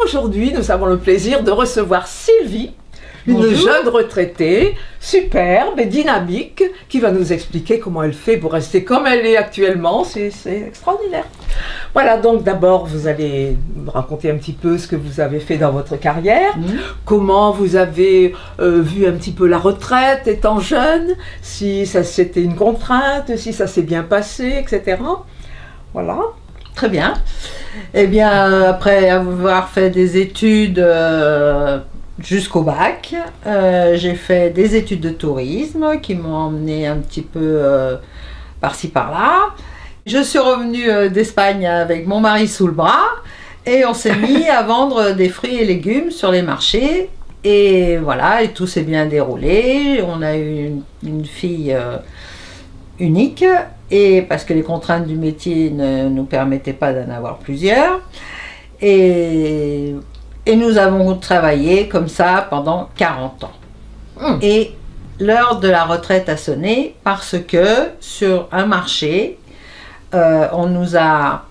Aujourd'hui, nous avons le plaisir de recevoir Sylvie, une jeune retraitée, superbe et dynamique, qui va nous expliquer comment elle fait pour rester comme elle est actuellement. C'est extraordinaire. Voilà, donc d'abord, vous allez me raconter un petit peu ce que vous avez fait dans votre carrière, comment vous avez vu un petit peu la retraite étant jeune, si ça c'était une contrainte, si ça s'est bien passé, etc. Voilà. Très bien. Eh bien, après avoir fait des études jusqu'au bac, j'ai fait des études de tourisme qui m'ont emmené un petit peu par-ci par-là. Je suis revenue d'Espagne avec mon mari sous le bras et on s'est mis à vendre des fruits et légumes sur les marchés. Et voilà, et tout s'est bien déroulé. On a eu une fille unique. Et parce que les contraintes du métier ne nous permettaient pas d'en avoir plusieurs. Et nous avons travaillé comme ça pendant 40 ans. Et l'heure de la retraite a sonné parce que sur un marché, on nous a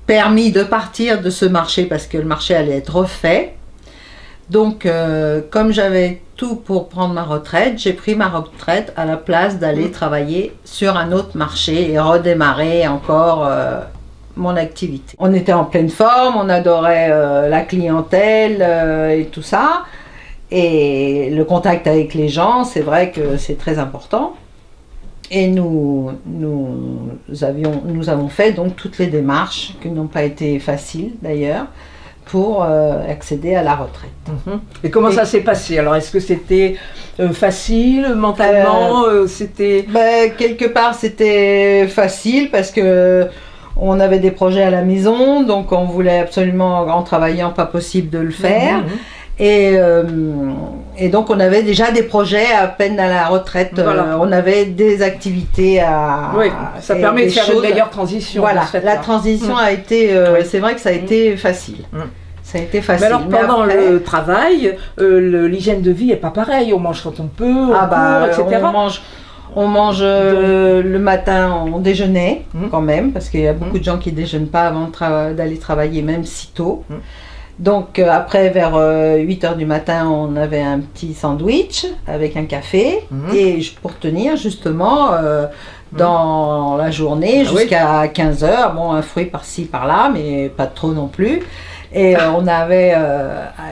permis de partir de ce marché parce que le marché allait être refait. Donc, comme j'avais tout pour prendre ma retraite, j'ai pris ma retraite à la place d'aller travailler sur un autre marché et redémarrer encore mon activité. On était en pleine forme, on adorait la clientèle et tout ça. Et le contact avec les gens, c'est vrai que c'est très important. Et nous avons fait donc toutes les démarches, qui n'ont pas été faciles d'ailleurs, pour accéder à la retraite. Et comment ça s'est passé? Alors, est-ce que c'était facile mentalement c'était... Quelque part, c'était facile parce que on avait des projets à la maison, donc on voulait absolument, en travaillant, pas possible de le faire. Et donc, on avait déjà des projets à peine à la retraite. Voilà. On avait des activités à... Oui, ça permet de faire une meilleure transition. Voilà, la transition a été... c'est vrai que ça a été facile. Ça a été facile. Mais alors, pendant le travail, l'hygiène de vie n'est pas pareille. On mange quand on peut, etc. On mange le matin, on déjeunait quand même, parce qu'il y a beaucoup de gens qui ne déjeunent pas avant d'aller travailler, même si tôt. Donc après, vers 8h du matin, on avait un petit sandwich avec un café, et pour tenir justement dans la journée jusqu'à 15h, bon, un fruit par-ci, par-là, mais pas trop non plus. Et on avait,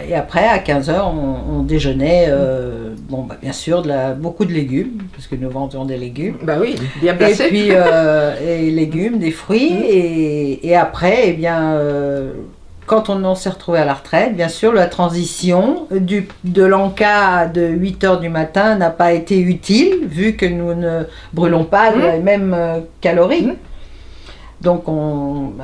et après à 15h, on déjeunait, bien sûr, beaucoup de légumes, parce que nous vendions des légumes. Bah oui, bien placé. Et puis, et légumes, des fruits, et après, eh bien... quand on s'est retrouvé à la retraite, bien sûr, la transition de l'encas de 8h du matin n'a pas été utile, vu que nous ne brûlons pas les mêmes calories. Donc,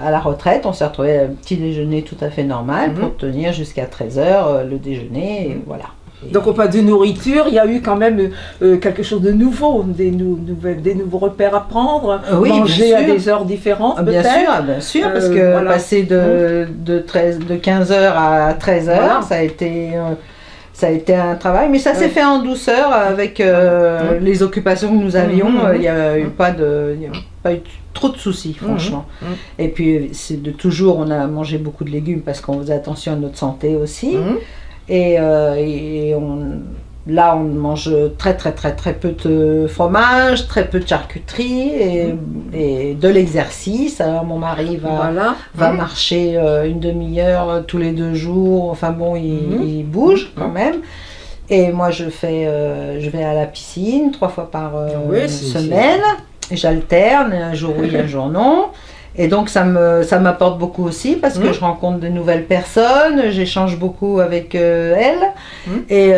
à la retraite, on s'est retrouvé à un petit déjeuner tout à fait normal pour tenir jusqu'à 13h le déjeuner, et voilà. Donc, au pas de nourriture, il y a eu quand même quelque chose de nouveau, des nouveaux repères à prendre, manger à des heures différentes, bien sûr, parce que passer de 15h à 13h, ça a été un travail, mais ça s'est fait en douceur avec les occupations que nous avions. Il n'y a eu pas eu trop de soucis, franchement. Et puis, on a mangé beaucoup de légumes parce qu'on faisait attention à notre santé aussi. Et là, on mange très peu de fromage, très peu de charcuterie et de l'exercice. Alors, mon mari va marcher une demi-heure tous les 2 jours. Enfin bon, il bouge quand même. Et moi, je vais à la piscine 3 fois par semaine. J'alterne, un jour oui, un jour non. Et donc ça m'apporte beaucoup aussi parce que je rencontre de nouvelles personnes, j'échange beaucoup avec elles. Et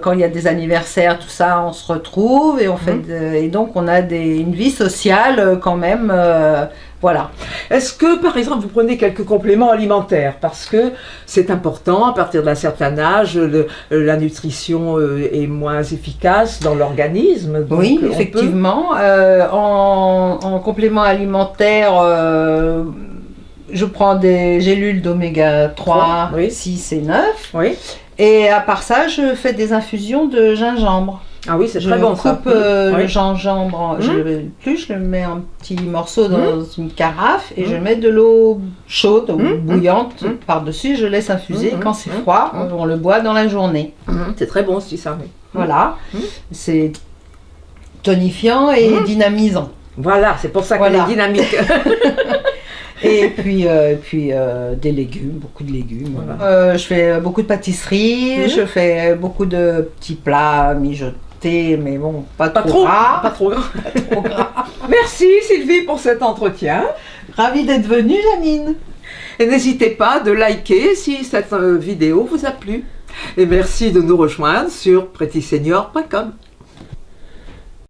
quand il y a des anniversaires, tout ça, on se retrouve et on fait et donc on a une vie sociale quand même. Voilà. Est-ce que, par exemple, vous prenez quelques compléments alimentaires? Parce que c'est important, à partir d'un certain âge, la nutrition est moins efficace dans l'organisme. Oui, effectivement. En complément alimentaire, je prends des gélules d'oméga 3, 6 et 9. Et à part ça, je fais des infusions de gingembre. Ah oui, c'est Je très bon ça. coupe le Oui. gingembre, je le épluche, je le mets en petits morceaux dans une carafe et Mhm. je mets de l'eau chaude ou Mhm. bouillante Mhm. par-dessus, je laisse infuser. Mhm. Quand c'est Mhm. froid, Mhm. on le boit dans la journée. C'est très bon aussi ça. Oui. Voilà, Mhm. c'est tonifiant et Mhm. dynamisant. Voilà, c'est pour ça qu'elle Voilà. est dynamique. Et puis des légumes, beaucoup de légumes. Voilà. Je fais beaucoup de pâtisserie, Mhm. je fais beaucoup de petits plats mijotés, mais bon, pas Pas trop trop, gras. pas trop gras. Trop gras. Merci Sylvie pour cet entretien. Ravie d'être venue, Janine. Et n'hésitez pas de liker si cette vidéo vous a plu. Et merci de nous rejoindre sur prettysenior.com.